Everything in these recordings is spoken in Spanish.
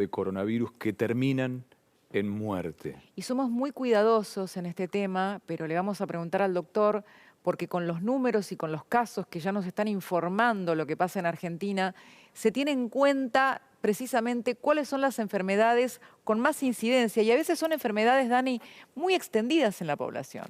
de coronavirus que terminan en muerte. Y somos muy cuidadosos en este tema, pero le vamos a preguntar al doctor, porque con los números y con los casos que ya nos están informando lo que pasa en Argentina, se tiene en cuenta precisamente cuáles son las enfermedades con más incidencia. Y a veces son enfermedades, Dani, muy extendidas en la población.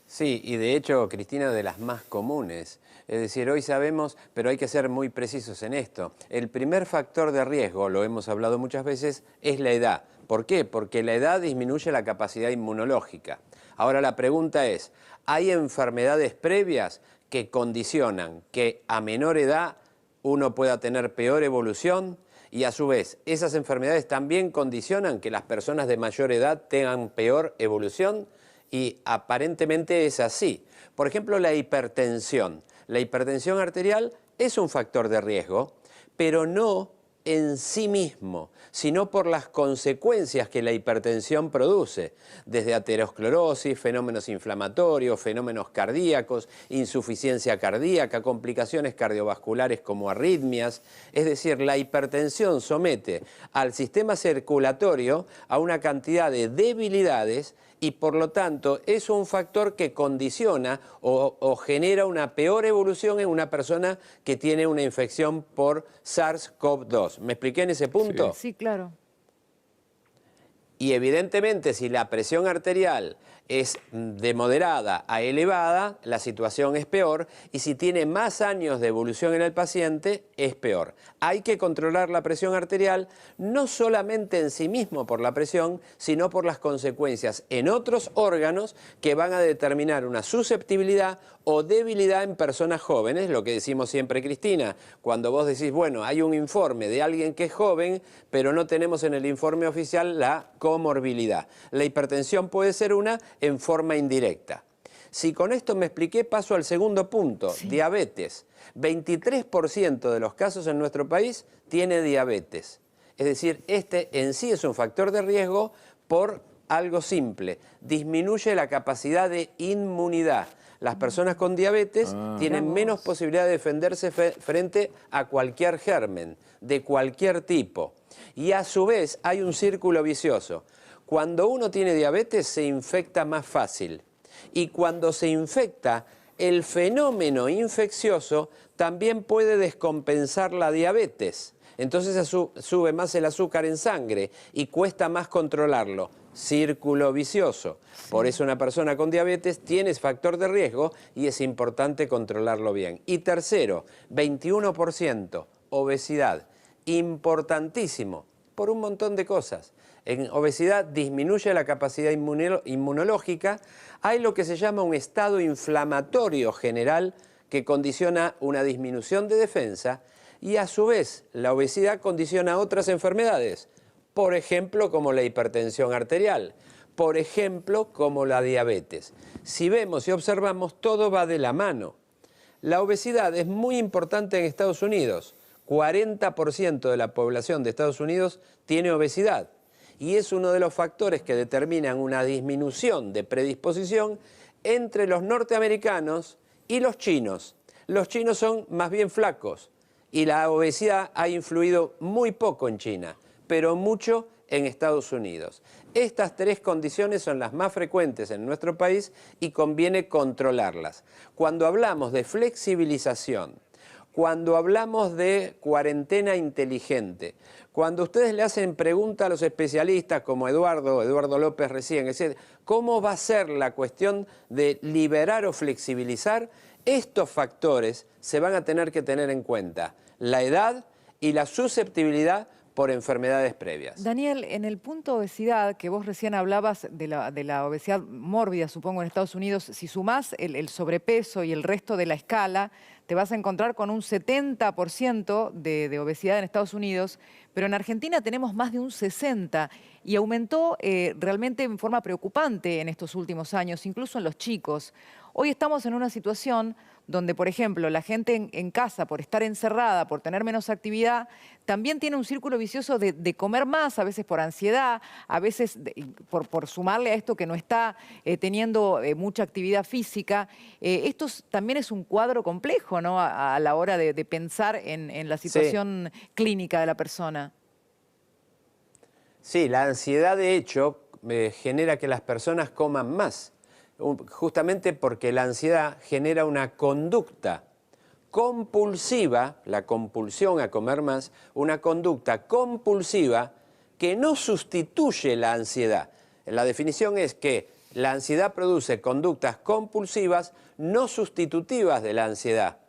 Sí, y de hecho, Cristina, de las más comunes. Es decir, hoy sabemos, pero hay que ser muy precisos en esto. El primer factor de riesgo, lo hemos hablado muchas veces, es la edad. ¿Por qué? Porque la edad disminuye la capacidad inmunológica. Ahora la pregunta es, ¿hay enfermedades previas que condicionan que a menor edad uno pueda tener peor evolución? Y a su vez, ¿esas enfermedades también condicionan que las personas de mayor edad tengan peor evolución? Y aparentemente es así. Por ejemplo, la hipertensión. La hipertensión arterial es un factor de riesgo, pero no en sí mismo, sino por las consecuencias que la hipertensión produce, desde aterosclerosis, fenómenos inflamatorios, fenómenos cardíacos, insuficiencia cardíaca, complicaciones cardiovasculares como arritmias. Es decir, la hipertensión somete al sistema circulatorio a una cantidad de debilidades y por lo tanto es un factor que condiciona o genera una peor evolución en una persona que tiene una infección por SARS-CoV-2. ¿Me expliqué en ese punto? Sí, claro. Y evidentemente si la presión arterial es de moderada a elevada, la situación es peor, y si tiene más años de evolución en el paciente, es peor. Hay que controlar la presión arterial no solamente en sí mismo por la presión, sino por las consecuencias en otros órganos que van a determinar una susceptibilidad o debilidad en personas jóvenes, lo que decimos siempre, Cristina, cuando vos decís, bueno, hay un informe de alguien que es joven, pero no tenemos en el informe oficial la comorbilidad. La hipertensión puede ser una en forma indirecta. Si con esto me expliqué, paso al segundo punto, Sí. diabetes. 23% de los casos en nuestro país tiene diabetes. Es decir, este en sí es un factor de riesgo por algo simple, disminuye la capacidad de inmunidad. Las personas con diabetes tienen menos posibilidad de defenderse frente a cualquier germen, de cualquier tipo. Y a su vez hay un círculo vicioso. Cuando uno tiene diabetes se infecta más fácil. Y cuando se infecta, el fenómeno infeccioso también puede descompensar la diabetes. Entonces sube más el azúcar en sangre y cuesta más controlarlo. Círculo vicioso. Por eso una persona con diabetes tiene factor de riesgo y es importante controlarlo bien. Y tercero, 21%, obesidad. Importantísimo, por un montón de cosas. En obesidad disminuye la capacidad inmunológica. Hay lo que se llama un estado inflamatorio general que condiciona una disminución de defensa y a su vez la obesidad condiciona otras enfermedades. Por ejemplo, como la hipertensión arterial, por ejemplo, como la diabetes. Si vemos y observamos, todo va de la mano. La obesidad es muy importante en Estados Unidos. 40% de la población de Estados Unidos tiene obesidad. Y es uno de los factores que determinan una disminución de predisposición entre los norteamericanos y los chinos. Los chinos son más bien flacos y la obesidad ha influido muy poco en China, pero mucho en Estados Unidos. Estas tres condiciones son las más frecuentes en nuestro país y conviene controlarlas. Cuando hablamos de flexibilización, cuando hablamos de cuarentena inteligente, cuando ustedes le hacen preguntas a los especialistas como Eduardo López recién, es decir, ¿cómo va a ser la cuestión de liberar o flexibilizar? Estos factores se van a tener que tener en cuenta, la edad y la susceptibilidad por enfermedades previas. Daniel, en el punto obesidad, que vos recién hablabas de la obesidad mórbida, supongo, en Estados Unidos, si sumás el sobrepeso y el resto de la escala, te vas a encontrar con un 70% de obesidad en Estados Unidos, pero en Argentina tenemos más de un 60% y aumentó realmente en forma preocupante en estos últimos años, incluso en los chicos. Hoy estamos en una situación donde, por ejemplo, la gente en casa, por estar encerrada, por tener menos actividad, también tiene un círculo vicioso de comer más, a veces por ansiedad, a veces por sumarle a esto que no está teniendo mucha actividad física. Esto también es un cuadro complejo. complejo, ¿no? A la hora de pensar en la situación clínica de la persona. Sí, la ansiedad de hecho genera que las personas coman más, justamente porque la ansiedad genera una conducta compulsiva, la compulsión a comer más, una conducta compulsiva que no sustituye la ansiedad. La definición es que la ansiedad produce conductas compulsivas no sustitutivas de la ansiedad.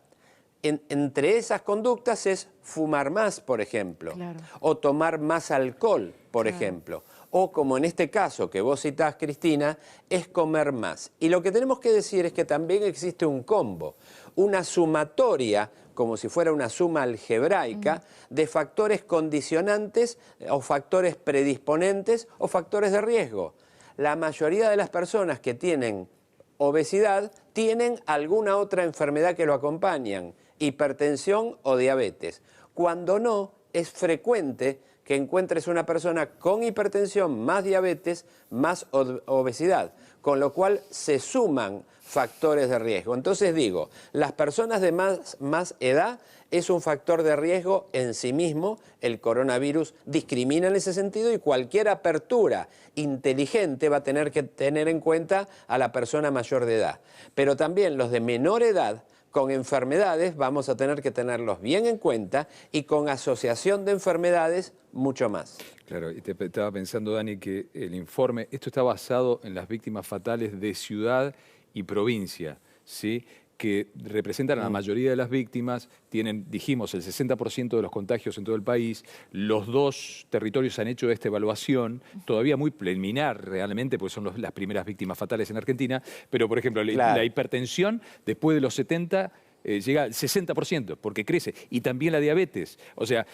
Entre esas conductas es fumar más, por ejemplo, Claro. o tomar más alcohol, por ejemplo, o como en este caso que vos citás, Cristina, es comer más. Y lo que tenemos que decir es que también existe un combo, una sumatoria, como si fuera una suma algebraica, de factores condicionantes o factores predisponentes o factores de riesgo. La mayoría de las personas que tienen obesidad tienen alguna otra enfermedad que lo acompañan, hipertensión o diabetes. Cuando no, es frecuente que encuentres una persona con hipertensión, más diabetes, más obesidad, con lo cual se suman factores de riesgo. Entonces digo, las personas de más edad es un factor de riesgo en sí mismo, el coronavirus discrimina en ese sentido y cualquier apertura inteligente va a tener que tener en cuenta a la persona mayor de edad. Pero también los de menor edad con enfermedades vamos a tener que tenerlos bien en cuenta y con asociación de enfermedades mucho más. Claro, y te estaba pensando, Dani, que el informe, esto está basado en las víctimas fatales de ciudad y provincia, ¿sí?, que representan a la mayoría de las víctimas, tienen, dijimos, el 60% de los contagios en todo el país. Los dos territorios han hecho esta evaluación, todavía muy preliminar realmente, porque son las primeras víctimas fatales en Argentina, pero por ejemplo, la hipertensión, después de los 70, llega al 60%, porque crece, y también la diabetes. O sea,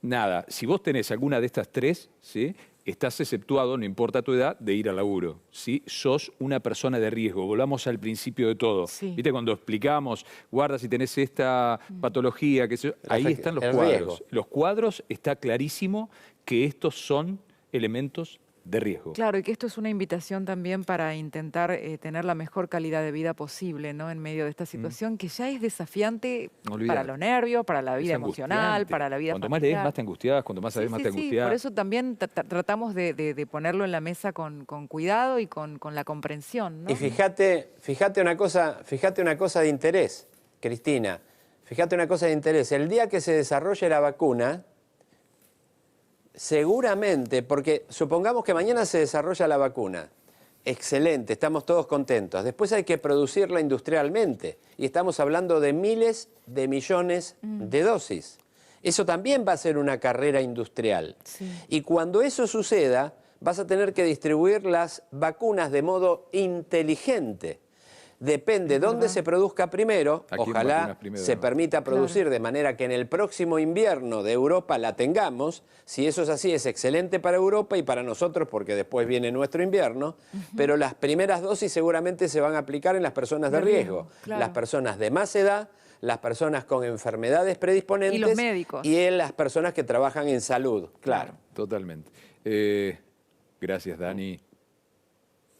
nada, si vos tenés alguna de estas tres, ¿sí?, estás exceptuado, no importa tu edad, de ir al laburo, ¿sí? Sos una persona de riesgo. Volvamos al principio de todo. Sí. ¿Viste? Cuando explicamos, guarda si tenés esta patología, ahí están los cuadros. Riesgo. Los cuadros está clarísimo que estos son elementos de riesgo. Claro, y que esto es una invitación también para intentar tener la mejor calidad de vida posible, ¿no? En medio de esta situación que ya es desafiante para los nervios, para la vida emocional, para la vida Cuanto más familiar. lees, más te angustias, cuanto más sabes, más te angustias. Por eso también tratamos de ponerlo en la mesa con cuidado y con la comprensión, ¿no? Y fíjate una cosa de interés, Cristina. Fíjate una cosa de interés. El día que se desarrolle la vacuna, seguramente, porque supongamos que mañana se desarrolla la vacuna. Excelente, estamos todos contentos. Después hay que producirla industrialmente. Y estamos hablando de miles de millones de dosis. Eso también va a ser una carrera industrial. Sí. Y cuando eso suceda, vas a tener que distribuir las vacunas de modo inteligente. Depende dónde se produzca primero, ojalá se permita producir de manera que en el próximo invierno de Europa la tengamos. Si eso es así, es excelente para Europa y para nosotros porque después viene nuestro invierno, pero las primeras dosis seguramente se van a aplicar en las personas de riesgo, las personas de más edad, las personas con enfermedades predisponentes y los médicos. Y en las personas que trabajan en salud, claro. Totalmente. Gracias, Dani.